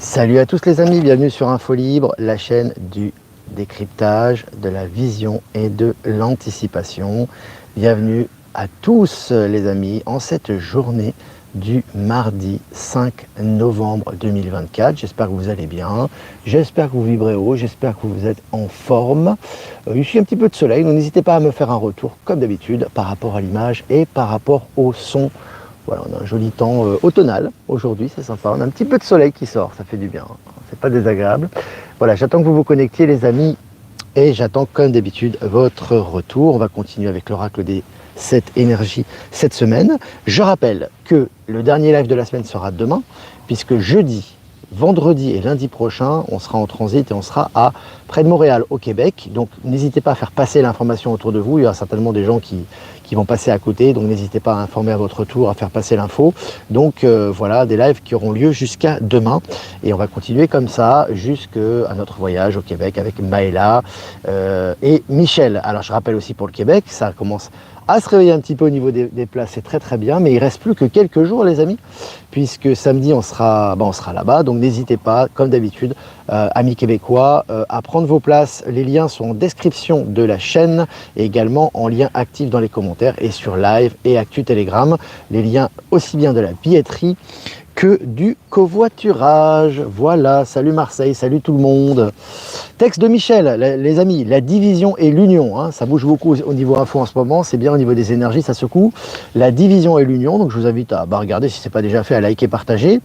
Salut à tous les amis, bienvenue sur Info Libre, la chaîne du décryptage, de la vision et de l'anticipation. Bienvenue à tous les amis en cette journée du mardi 5 novembre 2024. J'espère que vous allez bien, j'espère que vous vibrez haut, j'espère que vous êtes en forme. Il suffit un petit peu de soleil, donc n'hésitez pas à me faire un retour comme d'habitude par rapport à l'image et par rapport au son. Voilà, on a un joli temps automnal aujourd'hui, c'est sympa. On a un petit peu de soleil qui sort, ça fait du bien, c'est pas désagréable. Voilà, j'attends que vous vous connectiez les amis et j'attends comme d'habitude votre retour. On va continuer avec l'oracle des 7 énergies cette semaine. Je rappelle que le dernier live de la semaine sera demain, puisque jeudi, vendredi et lundi prochain, on sera en transit et on sera à près de Montréal au Québec. Donc n'hésitez pas à faire passer l'information autour de vous. Il y aura certainement des gens qui vont passer à côté, donc n'hésitez pas à informer à votre tour, à faire passer l'info. Donc voilà, des lives qui auront lieu jusqu'à demain. Et on va continuer comme ça jusqu'à notre voyage au Québec avec Maëla et Michel. Alors je rappelle aussi pour le Québec, ça commence à se réveiller un petit peu au niveau des places, c'est très très bien, mais il reste plus que quelques jours les amis, puisque samedi on sera là-bas, donc n'hésitez pas, comme d'habitude, amis québécois, à prendre vos places. Les liens sont en description de la chaîne et également en lien actif dans les commentaires et sur live et actu Telegram, les liens aussi bien de la billetterie que du covoiturage. Voilà, salut Marseille, salut tout le monde. Texte de Michel, les amis, la division et l'union, hein, ça bouge beaucoup au niveau info en ce moment, c'est bien au niveau des énergies, ça secoue. La division et l'union, donc je vous invite à regarder si ce n'est pas déjà fait, à liker, partager.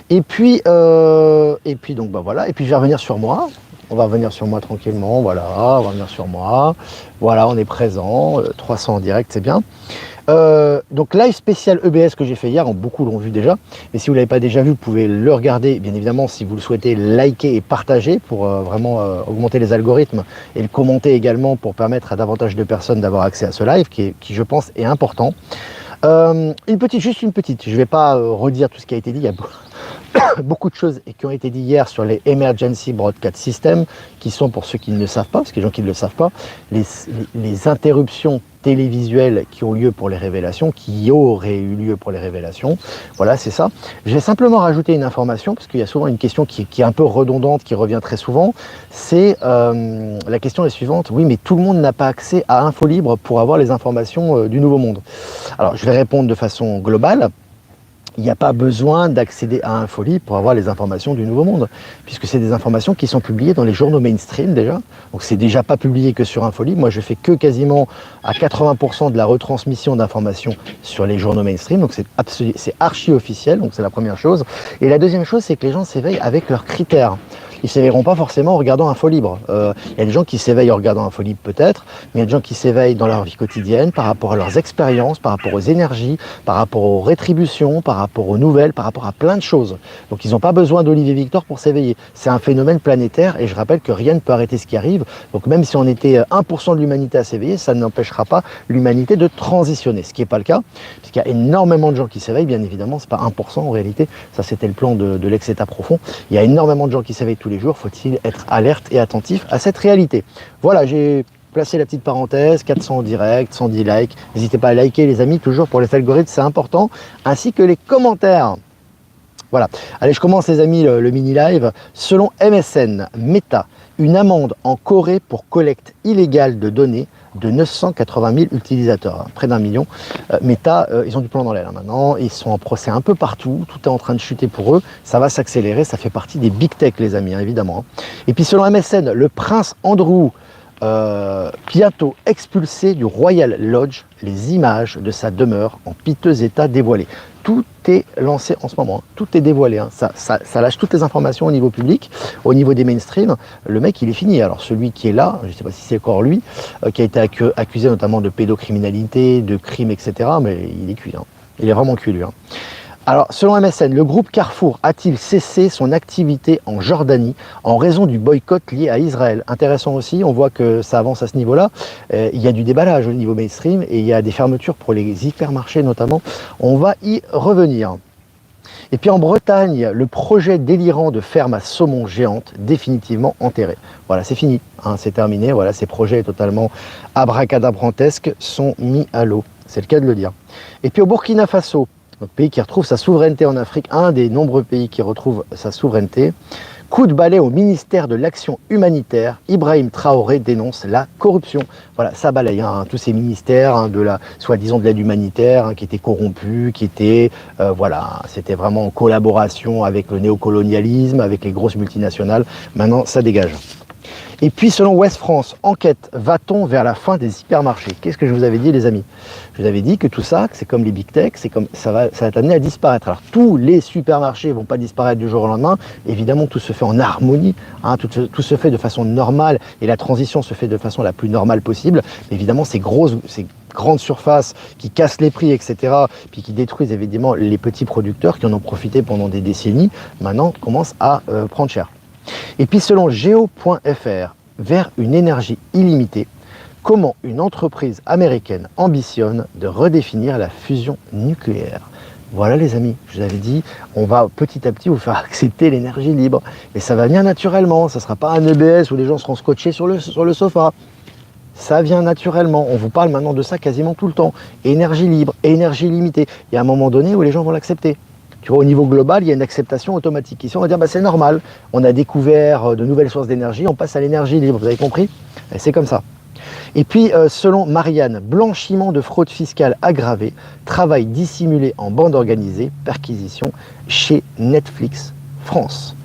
Et puis donc voilà, et puis je vais revenir sur moi. On va revenir sur moi tranquillement, voilà, on va revenir sur moi. Voilà, on est présent, 300 en direct, c'est bien. Donc live spécial EBS que j'ai fait hier, beaucoup l'ont vu déjà, mais si vous ne l'avez pas déjà vu, vous pouvez le regarder, bien évidemment, si vous le souhaitez, liker et partager pour vraiment augmenter les algorithmes et le commenter également pour permettre à davantage de personnes d'avoir accès à ce live qui je pense est important. Juste une petite, je ne vais pas redire tout ce qui a été dit, il y a beaucoup de choses qui ont été dites hier sur les Emergency Broadcast Systems, qui sont, pour ceux qui ne le savent pas, parce qu'il y a des gens qui ne le savent pas, les interruptions télévisuelles qui ont lieu pour les révélations, qui auraient eu lieu pour les révélations. Voilà, c'est ça. Je vais simplement rajouter une information, parce qu'il y a souvent une question qui est un peu redondante, qui revient très souvent. C'est la question est suivante. Oui, mais tout le monde n'a pas accès à Info Libre pour avoir les informations du Nouveau Monde. Alors, je vais répondre de façon globale. Il n'y a pas besoin d'accéder à Info Libre pour avoir les informations du Nouveau Monde, puisque c'est des informations qui sont publiées dans les journaux mainstream déjà. Donc c'est déjà pas publié que sur Info Libre. Moi je fais que quasiment à 80% de la retransmission d'informations sur les journaux mainstream. Donc c'est archi officiel, donc c'est la première chose. Et la deuxième chose, c'est que les gens s'éveillent avec leurs critères. Ils ne s'éveilleront pas forcément en regardant Info Libre. Il y a des gens qui s'éveillent en regardant Info Libre peut-être, mais il y a des gens qui s'éveillent dans leur vie quotidienne par rapport à leurs expériences, par rapport aux énergies, par rapport aux rétributions, par rapport aux nouvelles, par rapport à plein de choses. Donc ils n'ont pas besoin d'Olivier Victor pour s'éveiller. C'est un phénomène planétaire et je rappelle que rien ne peut arrêter ce qui arrive. Donc même si on était 1% de l'humanité à s'éveiller, ça n'empêchera pas l'humanité de transitionner, ce qui n'est pas le cas, puisqu'il y a énormément de gens qui s'éveillent, bien évidemment, c'est pas 1% en réalité, ça c'était le plan de l'ex-état profond. Il y a énormément de gens qui s'éveillent tous les jours, faut-il être alerte et attentif à cette réalité. Voilà, j'ai placé la petite parenthèse, 400 en direct, 110 likes, n'hésitez pas à liker les amis, toujours pour les algorithmes, c'est important, ainsi que les commentaires. Voilà, allez je commence les amis le mini-live. Selon MSN, Meta, une amende en Corée pour collecte illégale de données de 980 000 utilisateurs, près d'1 million. Meta, ils ont du plomb dans l'aile maintenant, ils sont en procès un peu partout, tout est en train de chuter pour eux, ça va s'accélérer, ça fait partie des big tech les amis, hein, évidemment. Et puis selon MSN, le prince Andrew, bientôt expulsé du Royal Lodge, les images de sa demeure en piteux état dévoilées. Tout est lancé en ce moment, hein. Tout est dévoilé, hein. Ça lâche toutes les informations au niveau public, au niveau des mainstream. Le mec il est fini. Alors celui qui est là, je ne sais pas si c'est encore lui, qui a été accusé notamment de pédocriminalité, de crimes, etc. Mais il est cuit, hein. Il est vraiment cuit lui, hein. Alors, selon MSN, le groupe Carrefour a-t-il cessé son activité en Jordanie en raison du boycott lié à Israël? Intéressant aussi, on voit que ça avance à ce niveau-là. Il y a du déballage au niveau mainstream et il y a des fermetures pour les hypermarchés notamment. On va y revenir. Et puis en Bretagne, le projet délirant de ferme à saumon géante définitivement enterré. Voilà, c'est fini, hein, c'est terminé. Voilà, ces projets totalement abracadabrantesques sont mis à l'eau. C'est le cas de le dire. Et puis au Burkina Faso, Donc, pays qui retrouve sa souveraineté en Afrique, un des nombreux pays qui retrouve sa souveraineté. Coup de balai au ministère de l'Action humanitaire, Ibrahim Traoré dénonce la corruption. Voilà, ça balaye tous ces ministères de la soi-disant de l'aide humanitaire qui étaient corrompus, qui étaient, voilà, c'était vraiment en collaboration avec le néocolonialisme, avec les grosses multinationales. Maintenant, ça dégage. Et puis, selon Ouest France, enquête, va-t-on vers la fin des hypermarchés? Qu'est-ce que je vous avais dit, les amis? Je vous avais dit que tout ça, c'est comme les big tech, c'est comme ça va t'amener à disparaître. Alors, tous les supermarchés vont pas disparaître du jour au lendemain. Évidemment, tout se fait en harmonie, tout se fait de façon normale et la transition se fait de façon la plus normale possible. Mais évidemment, ces grandes surfaces qui cassent les prix, etc., puis qui détruisent évidemment les petits producteurs qui en ont profité pendant des décennies, maintenant commencent à prendre cher. Et puis selon Geo.fr, vers une énergie illimitée, comment une entreprise américaine ambitionne de redéfinir la fusion nucléaire. Voilà les amis, je vous avais dit, on va petit à petit vous faire accepter l'énergie libre. Et ça va venir naturellement, ça ne sera pas un EBS où les gens seront scotchés sur le sofa. Ça vient naturellement, on vous parle maintenant de ça quasiment tout le temps. Énergie libre, énergie limitée. Il y a un moment donné où les gens vont l'accepter. Tu vois, au niveau global, il y a une acceptation automatique. Ici, on va dire, c'est normal, on a découvert de nouvelles sources d'énergie, on passe à l'énergie libre, vous avez compris? Et c'est comme ça. Et puis, selon Marianne, blanchiment de fraude fiscale aggravée, travail dissimulé en bande organisée, perquisition chez Netflix France.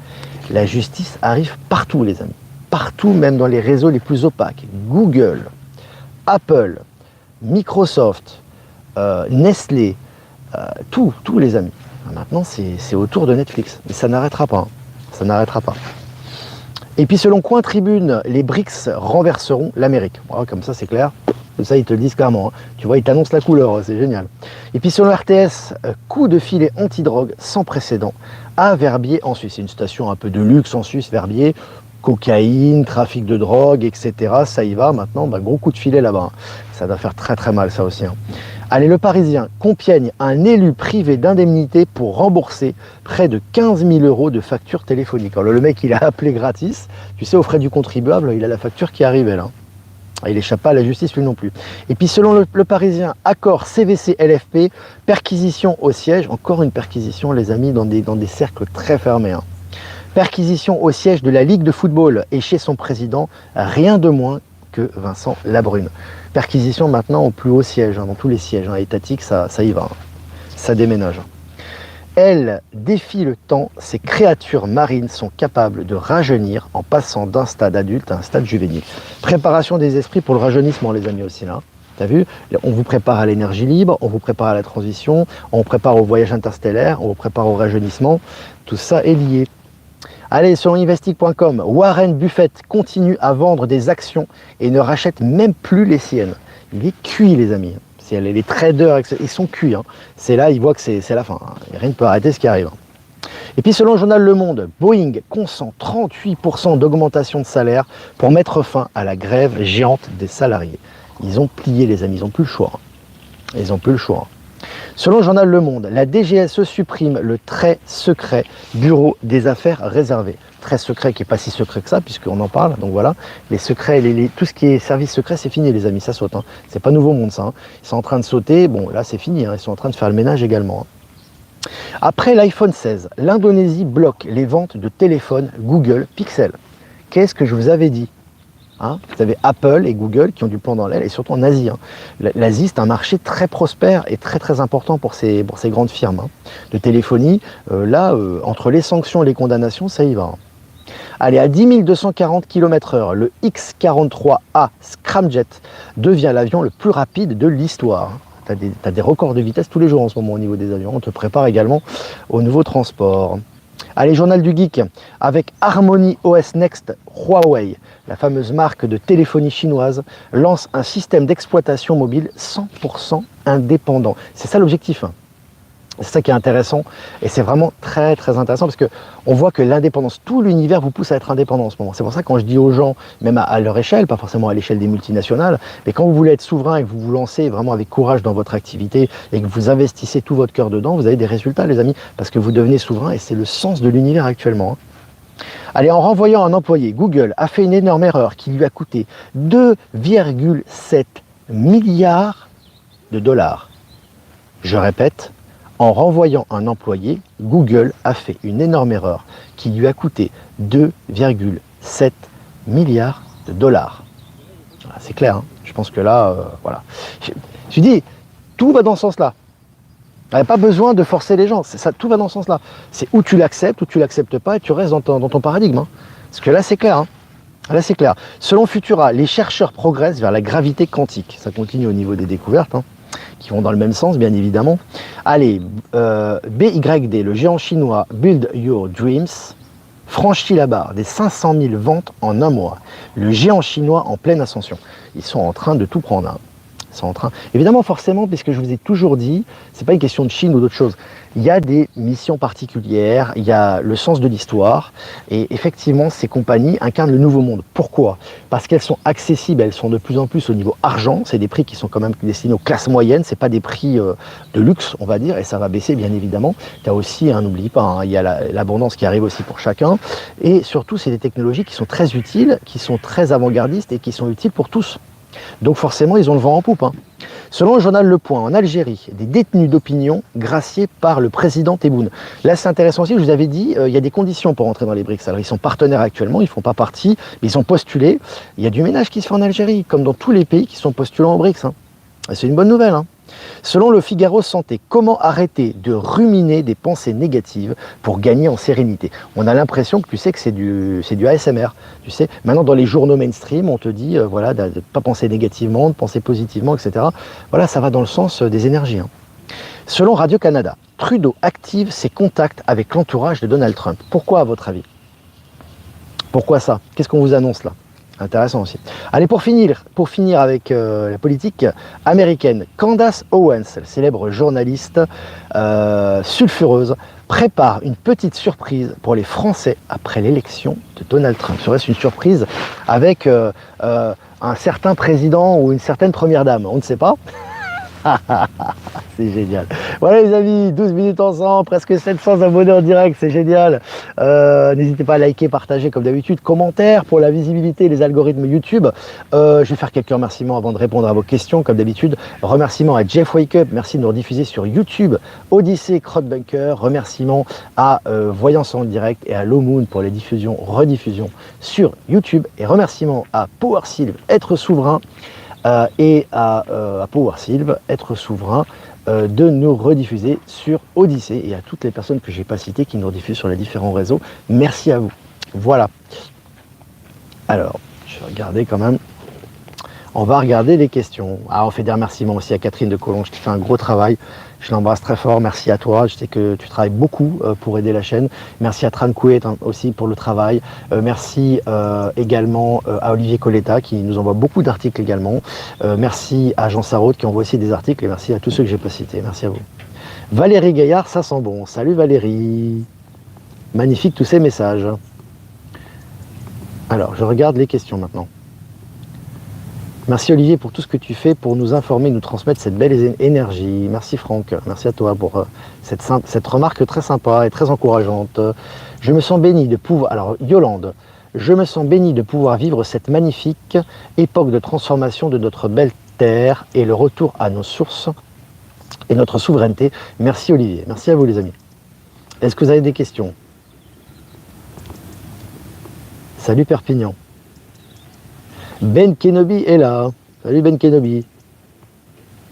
La justice arrive partout, les amis. Partout, même dans les réseaux les plus opaques. Google, Apple, Microsoft, Nestlé, tous les amis. Maintenant, c'est au tour de Netflix. Mais ça n'arrêtera pas. Ça n'arrêtera pas. Et puis, selon Coin Tribune, les BRICS renverseront l'Amérique. Voilà, comme ça, c'est clair. Ça, ils te le disent clairement. Tu vois, ils t'annoncent la couleur. C'est génial. Et puis, selon RTS, coup de filet anti-drogue sans précédent à Verbier en Suisse. C'est une station un peu de luxe en Suisse, Verbier. Cocaïne, trafic de drogue, etc. Ça y va. Maintenant, gros coup de filet là-bas. Ça doit faire très, très mal, ça aussi. Allez, le Parisien, Compiègne, un élu privé d'indemnité pour rembourser près de 15 000 € de factures téléphoniques. Alors, le mec, il a appelé gratis, tu sais, aux frais du contribuable, il a la facture qui arrive, là. Il n'échappe pas à la justice, lui non plus. Et puis, selon le Parisien, accord CVC-LFP, perquisition au siège, encore une perquisition, les amis, dans des cercles très fermés. Perquisition au siège de la Ligue de football et chez son président, rien de moins que Vincent Labrune. Perquisition maintenant au plus haut siège, dans tous les sièges étatiques, ça y va, ça déménage. Elle défie le temps, ces créatures marines sont capables de rajeunir en passant d'un stade adulte à un stade juvénile. Préparation des esprits pour le rajeunissement, les amis, aussi là. T'as vu? On vous prépare à l'énergie libre, on vous prépare à la transition, on vous prépare au voyage interstellaire, on vous prépare au rajeunissement. Tout ça est lié. Allez, sur investic.com, Warren Buffett continue à vendre des actions et ne rachète même plus les siennes. Il est cuit, les amis. Les traders, ils sont cuits. C'est là, ils voient que c'est la fin. Rien ne peut arrêter ce qui arrive. Et puis, selon le journal Le Monde, Boeing consent 38% d'augmentation de salaire pour mettre fin à la grève géante des salariés. Ils ont plié, les amis. Ils n'ont plus le choix. Ils n'ont plus le choix. Selon le journal Le Monde, la DGSE supprime le très secret bureau des affaires réservées. Très secret qui n'est pas si secret que ça, puisqu'on en parle. Donc voilà, les secrets, tout ce qui est service secret, c'est fini, les amis, ça saute. C'est pas nouveau monde, ça. Ils sont en train de sauter. Bon, là, c'est fini. Ils sont en train de faire le ménage également. Après l'iPhone 16, l'Indonésie bloque les ventes de téléphones Google Pixel. Qu'est-ce que je vous avais dit? Vous avez Apple et Google qui ont du plomb dans l'aile, et surtout en Asie. L'Asie, c'est un marché très prospère et très très important pour ces grandes firmes de téléphonie. Là, entre les sanctions et les condamnations, ça y va. Allez, à 10 240 km/h, le X-43A Scramjet devient l'avion le plus rapide de l'histoire. Tu as des records de vitesse tous les jours en ce moment au niveau des avions. On te prépare également au nouveau transport. Allez, journal du geek, avec Harmony OS Next, Huawei, la fameuse marque de téléphonie chinoise, lance un système d'exploitation mobile 100% indépendant. C'est ça l'objectif. C'est ça qui est intéressant et c'est vraiment très très intéressant parce qu'on voit que l'indépendance, tout l'univers vous pousse à être indépendant en ce moment. C'est pour ça que quand je dis aux gens, même à leur échelle, pas forcément à l'échelle des multinationales, mais quand vous voulez être souverain et que vous vous lancez vraiment avec courage dans votre activité et que vous investissez tout votre cœur dedans, vous avez des résultats, les amis, parce que vous devenez souverain et c'est le sens de l'univers actuellement. Allez, en renvoyant un employé, Google a fait une énorme erreur qui lui a coûté 2,7 milliards de dollars. Je répète, En renvoyant un employé, Google a fait une énorme erreur qui lui a coûté 2,7 milliards de dollars. C'est clair, hein. Je pense que là, voilà. Je dis, tout va dans ce sens-là. Il n'y a pas besoin de forcer les gens, ça, tout va dans ce sens-là. C'est où tu l'acceptes, ou tu l'acceptes pas, et tu restes dans ton paradigme. Hein. Parce que là, c'est clair. Hein. Là, c'est clair. Selon Futura, les chercheurs progressent vers la gravité quantique. Ça continue au niveau des découvertes, hein, qui vont dans le même sens, bien évidemment. Allez, BYD, le géant chinois Build Your Dreams, franchit la barre des 500 000 ventes en un mois. Le géant chinois en pleine ascension. Ils sont en train de tout prendre. Hein. Ils sont en train... Évidemment, forcément, puisque je vous ai toujours dit, c'est pas une question de Chine ou d'autre chose. Il y a des missions particulières, il y a le sens de l'histoire, et effectivement, ces compagnies incarnent le nouveau monde. Pourquoi? Parce qu'elles sont accessibles, elles sont de plus en plus au niveau argent, c'est des prix qui sont quand même destinés aux classes moyennes, c'est pas des prix de luxe, on va dire, et ça va baisser, bien évidemment. Il y a aussi, n'oublie pas, hein, il y a l'abondance qui arrive aussi pour chacun, et surtout, c'est des technologies qui sont très utiles, qui sont très avant-gardistes et qui sont utiles pour tous. Donc forcément, ils ont le vent en poupe. Hein. Selon le journal Le Point, en Algérie, des détenus d'opinion graciés par le président Tebboune. Là, c'est intéressant aussi, je vous avais dit, il y a des conditions pour entrer dans les BRICS. Alors, ils sont partenaires actuellement, ils ne font pas partie, mais ils ont postulé. Il y a du ménage qui se fait en Algérie, comme dans tous les pays qui sont postulants aux BRICS. Hein. C'est une bonne nouvelle. Hein. Selon le Figaro Santé, comment arrêter de ruminer des pensées négatives pour gagner en sérénité? On a l'impression que tu sais que c'est du ASMR. Tu sais, maintenant dans les journaux mainstream, on te dit voilà, de ne pas penser négativement, de penser positivement, etc. Voilà, ça va dans le sens des énergies. Hein. Selon Radio-Canada, Trudeau active ses contacts avec l'entourage de Donald Trump. Pourquoi à votre avis? Pourquoi ça? Qu'est-ce qu'on vous annonce là? Intéressant aussi. Allez, pour finir avec la politique américaine, Candace Owens, la célèbre journaliste sulfureuse, prépare une petite surprise pour les Français après l'élection de Donald Trump. Serait-ce une surprise avec un certain président ou une certaine première dame? On ne sait pas. C'est génial. Voilà les amis, 12 minutes ensemble, presque 700 abonnés en direct, c'est génial. N'hésitez pas à liker, partager comme d'habitude, commentaires pour la visibilité et les algorithmes YouTube. Je vais faire quelques remerciements avant de répondre à vos questions comme d'habitude. Remerciements à Jeff Wake Up, merci de nous rediffuser sur YouTube, Odyssée, Crowd Bunker. Remerciements à Voyance en direct et à Low Moon pour les diffusions, rediffusions sur YouTube. Et remerciements à Power Sylve, être souverain. Et à Power Sylve, être souverain, de nous rediffuser sur Odyssée et à toutes les personnes que je n'ai pas citées qui nous rediffusent sur les différents réseaux. Merci à vous. Voilà. Alors, je vais regarder quand même. On va regarder les questions. Ah, on fait des remerciements aussi à Catherine de Collonges qui fait un gros travail. Je l'embrasse très fort. Merci à toi. Je sais que tu travailles beaucoup pour aider la chaîne. Merci à Tran Kouet aussi pour le travail. Merci également à Olivier Coletta qui nous envoie beaucoup d'articles également. Merci à Jean Sarraute qui envoie aussi des articles. Et merci à tous ceux que j'ai pas cités. Merci à vous. Valérie Gaillard, ça sent bon. Salut Valérie. Magnifique tous ces messages. Alors, je regarde les questions maintenant. Merci Olivier pour tout ce que tu fais pour nous informer, nous transmettre cette belle énergie. Merci Franck, merci à toi pour cette remarque très sympa et très encourageante. Je me sens béni de pouvoir... Alors Yolande, je me sens béni de pouvoir vivre cette magnifique époque de transformation de notre belle terre et le retour à nos sources et notre souveraineté. Merci Olivier, merci à vous les amis. Est-ce que vous avez des questions? Salut Perpignan. Ben Kenobi est là. Salut Ben Kenobi.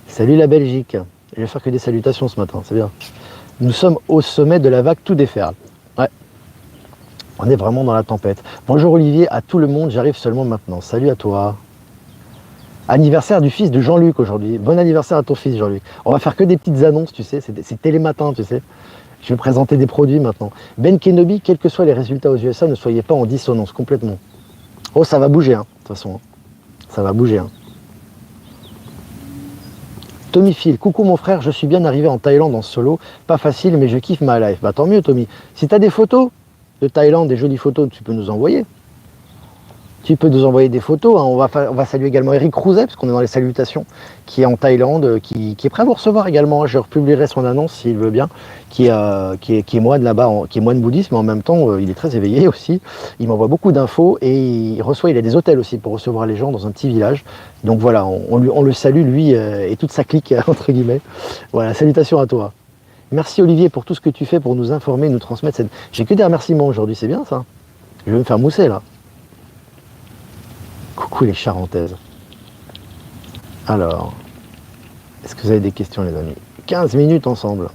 Salut la Belgique. Je vais faire que des salutations ce matin, c'est bien. Nous sommes au sommet de la vague, tout déferle. Ouais. On est vraiment dans la tempête. Bonjour Olivier, à tout le monde, j'arrive seulement maintenant. Salut à toi. Anniversaire du fils de Jean-Luc aujourd'hui. Bon anniversaire à ton fils Jean-Luc. On va faire que des petites annonces, tu sais, c'est télématin, tu sais. Je vais présenter des produits maintenant. Ben Kenobi, quels que soient les résultats aux USA, ne soyez pas en dissonance complètement. Oh, ça va bouger, hein, de toute façon. Ça va bouger. Hein. Tommy Phil, coucou mon frère, je suis bien arrivé en Thaïlande en solo. Pas facile, mais je kiffe ma life. Bah tant mieux, Tommy. Si tu as des photos de Thaïlande, des jolies photos, tu peux nous envoyer. Tu peux nous envoyer des photos. Hein. On va saluer également Eric Rouzet, parce qu'on est dans les salutations, qui est en Thaïlande, qui est prêt à vous recevoir également. Je republierai son annonce s'il veut bien, qui est moine là-bas, qui est moine bouddhiste, mais en même temps, il est très éveillé aussi. Il m'envoie beaucoup d'infos et il a des hôtels aussi pour recevoir les gens dans un petit village. Donc voilà, on le salue, lui et toute sa clique, entre guillemets. Voilà, salutations à toi. Merci Olivier pour tout ce que tu fais pour nous informer, nous transmettre cette... J'ai que des remerciements aujourd'hui, c'est bien ça. Je vais me faire mousser là. Coucou les Charentaises. Alors, est-ce que vous avez des questions les amis? 15 minutes ensemble.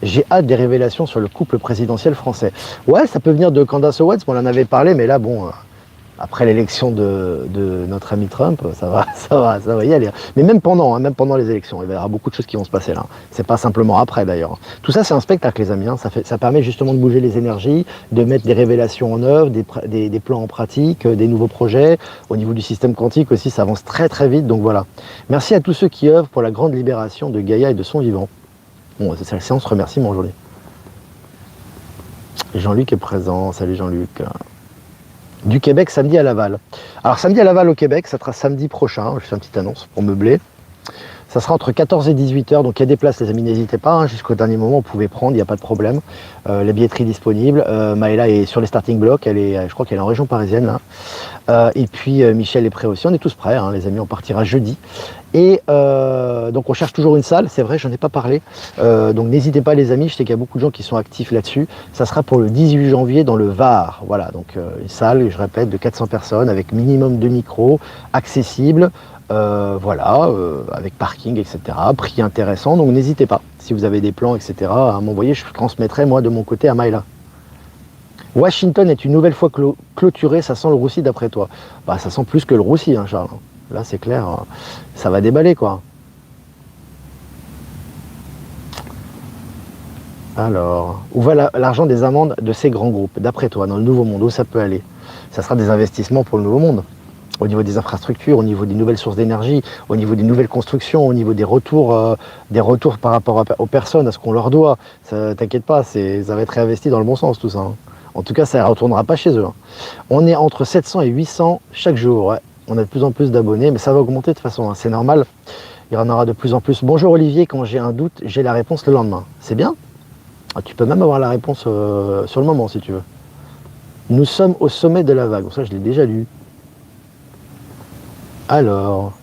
J'ai hâte des révélations sur le couple présidentiel français. Ouais, ça peut venir de Candace Owens, on en avait parlé, mais là, bon, après l'élection de notre ami Trump, ça va y aller. Mais même pendant les élections, il va y avoir beaucoup de choses qui vont se passer là. C'est pas simplement après d'ailleurs. Tout ça, c'est un spectacle, les amis. Hein. Ça permet justement de bouger les énergies, de mettre des révélations en œuvre, des plans en pratique, des nouveaux projets. Au niveau du système quantique aussi, ça avance très très vite. Donc voilà. Merci à tous ceux qui œuvrent pour la grande libération de Gaïa et de son vivant. Bon, c'est la séance remerciement aujourd'hui. Jean-Luc est présent. Salut Jean-Luc. Du Québec, samedi à Laval. Alors samedi à Laval au Québec, ça sera samedi prochain, je fais une petite annonce pour meubler. Ça sera entre 14 et 18 heures, donc il y a des places les amis, n'hésitez pas, hein, jusqu'au dernier moment, vous pouvez prendre, il n'y a pas de problème. La billetterie disponible, Maëla est sur les starting blocks, je crois qu'elle est en région parisienne là. Et puis Michel est prêt aussi, on est tous prêts, hein, les amis, on partira jeudi. Et donc on cherche toujours une salle, c'est vrai, j'en ai pas parlé. Donc n'hésitez pas les amis, je sais qu'il y a beaucoup de gens qui sont actifs là-dessus. Ça sera pour le 18 janvier dans le Var. Voilà, donc une salle, je répète, de 400 personnes avec minimum de micros, accessible. Voilà, avec parking, etc. Prix intéressant, donc n'hésitez pas. Si vous avez des plans, etc. à m'envoyer, je transmettrai moi de mon côté à Maëla. Washington est une nouvelle fois clôturée, ça sent le roussi d'après toi. Bah ça sent plus que le roussi, hein, Charles. Là c'est clair, ça va déballer quoi. Alors, où va l'argent des amendes de ces grands groupes, d'après toi, dans le nouveau monde, où ça peut aller? Ça sera des investissements pour le nouveau monde. Au niveau des infrastructures, au niveau des nouvelles sources d'énergie, au niveau des nouvelles constructions, au niveau des retours par rapport aux personnes, à ce qu'on leur doit. T'inquiète pas, ça va être réinvesti dans le bon sens tout ça. Hein. En tout cas, ça ne retournera pas chez eux. Hein. On est entre 700 et 800 chaque jour. Ouais. On a de plus en plus d'abonnés, mais ça va augmenter de toute façon. Hein. C'est normal. Il y en aura de plus en plus. Bonjour Olivier, quand j'ai un doute, j'ai la réponse le lendemain. C'est bien. Ah, tu peux même avoir la réponse sur le moment si tu veux. Nous sommes au sommet de la vague. Ça, je l'ai déjà lu. Alors,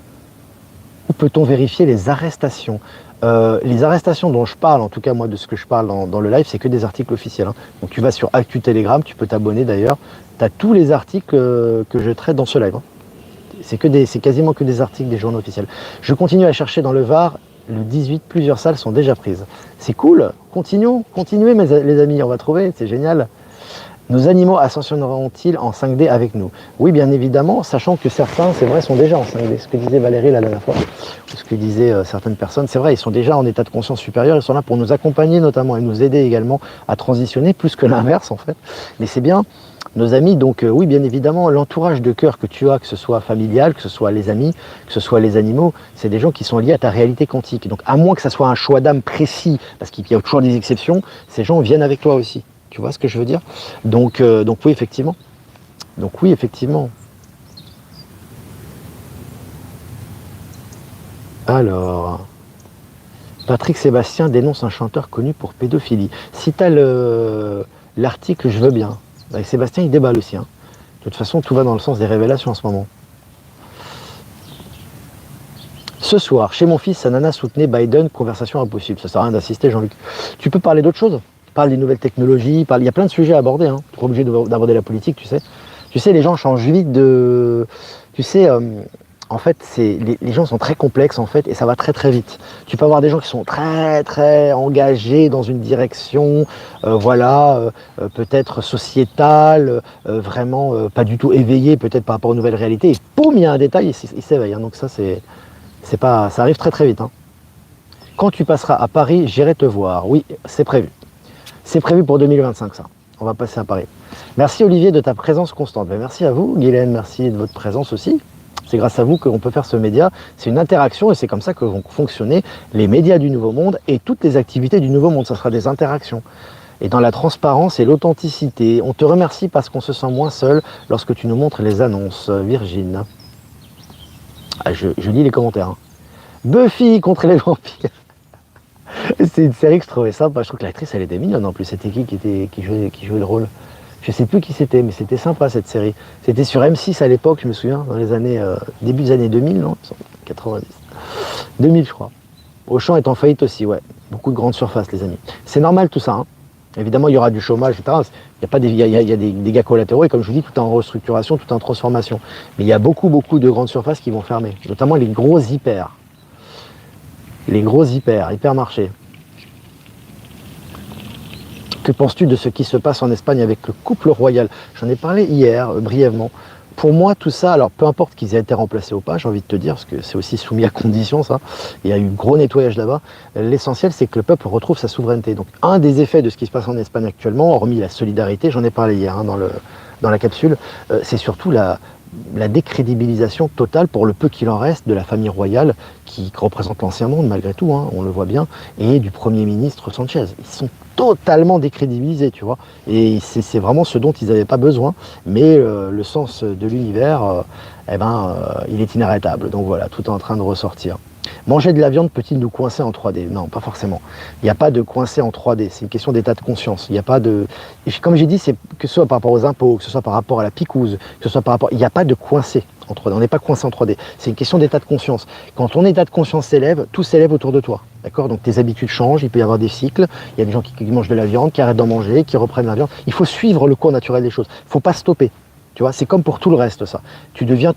où peut-on vérifier les arrestations? Les arrestations dont je parle, en tout cas moi de ce que je parle dans le live, c'est que des articles officiels. Hein. Donc tu vas sur Actu Telegram, tu peux t'abonner d'ailleurs. Tu as tous les articles que je traite dans ce live. Hein. C'est quasiment que des articles des journaux officiels. Je continue à chercher dans le Var. Le 18, plusieurs salles sont déjà prises. C'est cool, continuez les amis, on va trouver, c'est génial. Nos animaux ascensionneront-ils en 5D avec nous? Oui, bien évidemment, sachant que certains, c'est vrai, sont déjà en 5D. Ce que disait Valérie la dernière fois, ou ce que disaient certaines personnes, c'est vrai, ils sont déjà en état de conscience supérieur, ils sont là pour nous accompagner notamment et nous aider également à transitionner, plus que l'inverse en fait. Mais c'est bien, nos amis, donc oui, bien évidemment, l'entourage de cœur que tu as, que ce soit familial, que ce soit les amis, que ce soit les animaux, c'est des gens qui sont liés à ta réalité quantique. Donc à moins que ça soit un choix d'âme précis, parce qu'il y a toujours des exceptions, ces gens viennent avec toi aussi. Tu vois ce que je veux dire? Donc oui, effectivement. Donc oui, effectivement. Alors, Patrick Sébastien dénonce un chanteur connu pour pédophilie. Si tu as l'article, je veux bien. Avec Sébastien, il déballe aussi. Hein. De toute façon, tout va dans le sens des révélations en ce moment. Ce soir, chez mon fils, sa nana soutenait Biden, conversation impossible. Ça sert à rien d'assister, Jean-Luc. Tu peux parler d'autre chose? Parle des nouvelles technologies, il y a plein de sujets à aborder. Hein. Tu n'es pas obligé d'aborder la politique, tu sais. Tu sais, les gens changent vite de... Tu sais, en fait, les gens sont très complexes, en fait, et ça va très très vite. Tu peux avoir des gens qui sont très très engagés dans une direction, peut-être sociétale, vraiment pas du tout éveillés, peut-être par rapport aux nouvelles réalités. Et poum, il y a un détail, il s'éveille. Hein. Donc ça, ça arrive très très vite. Hein. Quand tu passeras à Paris, j'irai te voir. Oui, c'est prévu. C'est prévu pour 2025, ça. On va passer à Paris. Merci Olivier de ta présence constante. Mais merci à vous, Guylaine, merci de votre présence aussi. C'est grâce à vous qu'on peut faire ce média. C'est une interaction et c'est comme ça que vont fonctionner les médias du Nouveau Monde et toutes les activités du Nouveau Monde. Ça sera des interactions. Et dans la transparence et l'authenticité, on te remercie parce qu'on se sent moins seul lorsque tu nous montres les annonces, Virgin. Ah, je lis les commentaires. Hein. Buffy contre les vampires. C'est une série que je trouvais sympa. Je trouve que l'actrice, elle était mignonne en plus. C'était qui jouait le rôle? Je sais plus qui c'était, mais c'était sympa cette série. C'était sur M6 à l'époque, je me souviens, dans les années début des années 2000, non 90. 2000, je crois. Auchan est en faillite aussi, ouais. beaucoup de grandes surfaces, les amis. C'est normal tout ça, hein. Évidemment, il y aura du chômage, etc. Il y a, pas des, il y a des dégâts collatéraux, et comme je vous dis, tout est en restructuration, tout est en transformation. Mais il y a beaucoup de grandes surfaces qui vont fermer, notamment les gros hyper. Les gros hypermarchés. Que penses-tu de ce qui se passe en Espagne avec le couple royal? J'en ai parlé hier, brièvement. Pour moi, tout ça, alors peu importe qu'ils aient été remplacés ou pas, j'ai envie de te dire, parce que c'est aussi soumis à condition, ça. Il y a eu gros nettoyage là-bas. L'essentiel, c'est que le peuple retrouve sa souveraineté. Donc, un des effets de ce qui se passe en Espagne actuellement, hormis la solidarité, j'en ai parlé hier hein, dans la capsule, c'est surtout la décrédibilisation totale, pour le peu qu'il en reste, de la famille royale qui représente l'ancien monde malgré tout, hein, on le voit bien, et du Premier ministre Sanchez. Ils sont totalement décrédibilisés, tu vois, et c'est vraiment ce dont ils n'avaient pas besoin, mais le sens de l'univers, il est inarrêtable, donc voilà, tout est en train de ressortir. Manger de la viande peut-il nous coincer en 3D? Non, pas forcément. Il n'y a pas de coincer en 3D, c'est une question d'état de conscience. Il n'y a pas de... Comme j'ai dit, c'est que ce soit par rapport aux impôts, que ce soit par rapport à la picouse, que ce soit par rapport... Il n'y a pas de coincer en 3D, on n'est pas coincé en 3D. C'est une question d'état de conscience. Quand ton état de conscience s'élève, tout s'élève autour de toi. D'accord? Donc tes habitudes changent, il peut y avoir des cycles, il y a des gens qui mangent de la viande, qui arrêtent d'en manger, qui reprennent la viande. Il faut suivre le cours naturel des choses, il ne faut pas stopper. Tu vois, c'est comme pour tout le reste, ça. Tu deviens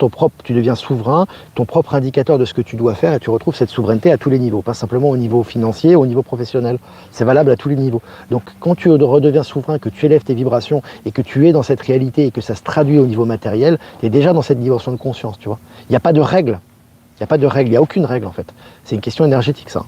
souverain, ton propre indicateur de ce que tu dois faire, et tu retrouves cette souveraineté à tous les niveaux, pas simplement au niveau financier, au niveau professionnel. C'est valable à tous les niveaux. Donc, quand tu redeviens souverain, que tu élèves tes vibrations, et que tu es dans cette réalité, et que ça se traduit au niveau matériel, tu es déjà dans cette dimension de conscience, tu vois. Il n'y a pas de règle. Il n'y a aucune règle, en fait. C'est une question énergétique, ça.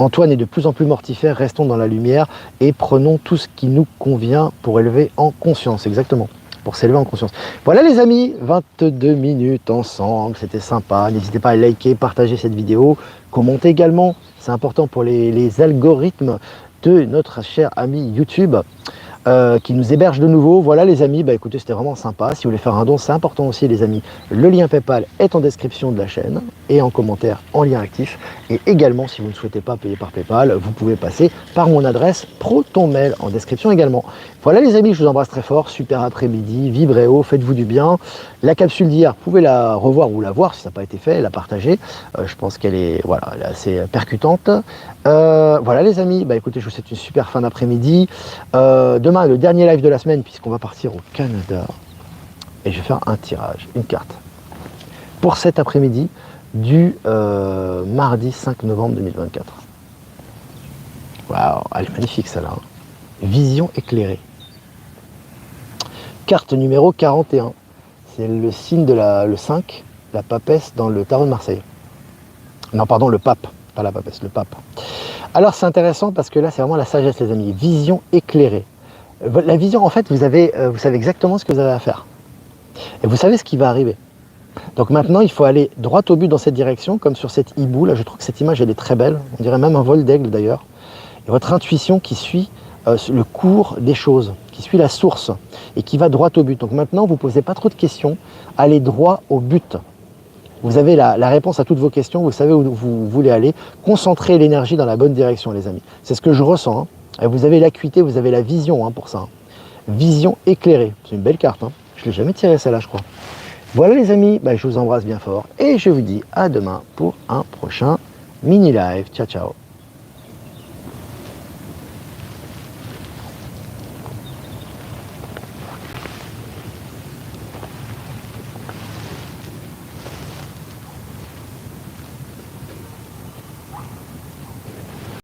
Antoine est de plus en plus mortifère, restons dans la lumière et prenons tout ce qui nous convient pour élever en conscience, exactement, pour s'élever en conscience. Voilà les amis, 22 minutes ensemble, c'était sympa, n'hésitez pas à liker, partager cette vidéo, commentez également, c'est important pour les algorithmes de notre cher ami YouTube. Qui nous héberge de nouveau. Voilà les amis, bah écoutez, c'était vraiment sympa. Si vous voulez faire un don, c'est important aussi les amis. Le lien PayPal est en description de la chaîne et en commentaire en lien actif. Et également, si vous ne souhaitez pas payer par PayPal, vous pouvez passer par mon adresse ProtonMail en description également. Voilà les amis, je vous embrasse très fort. Super après-midi, vibrez haut, faites-vous du bien. La capsule d'hier, vous pouvez la revoir ou la voir si ça n'a pas été fait, la partager. Je pense qu'elle est, voilà, elle est assez percutante. Voilà les amis, bah écoutez, je vous souhaite une super fin d'après-midi. Demain, le dernier live de la semaine, puisqu'on va partir au Canada. Et je vais faire un tirage, une carte. Pour cet après-midi du mardi 5 novembre 2024. Waouh, elle est magnifique celle-là. Vision éclairée. Carte numéro 41. C'est le signe de le 5, la papesse dans le tarot de Marseille. Non, pardon, le pape. Pas la papesse, le pape. Alors c'est intéressant parce que là c'est vraiment la sagesse les amis, vision éclairée. La vision en fait vous savez exactement ce que vous avez à faire. Et vous savez ce qui va arriver. Donc maintenant il faut aller droit au but dans cette direction, comme sur cet hibou là, je trouve que cette image elle est très belle, on dirait même un vol d'aigle d'ailleurs. Et votre intuition qui suit le cours des choses, qui suit la source et qui va droit au but. Donc maintenant vous ne posez pas trop de questions, allez droit au but. Vous avez la réponse à toutes vos questions, vous savez où vous voulez aller. Concentrez l'énergie dans la bonne direction, les amis. C'est ce que je ressens. Hein. Et vous avez l'acuité, vous avez la vision hein, pour ça. Hein. Vision éclairée. C'est une belle carte. Hein. Je ne l'ai jamais tirée celle-là, je crois. Voilà, les amis. Bah, je vous embrasse bien fort. Et je vous dis à demain pour un prochain mini-live. Ciao, ciao.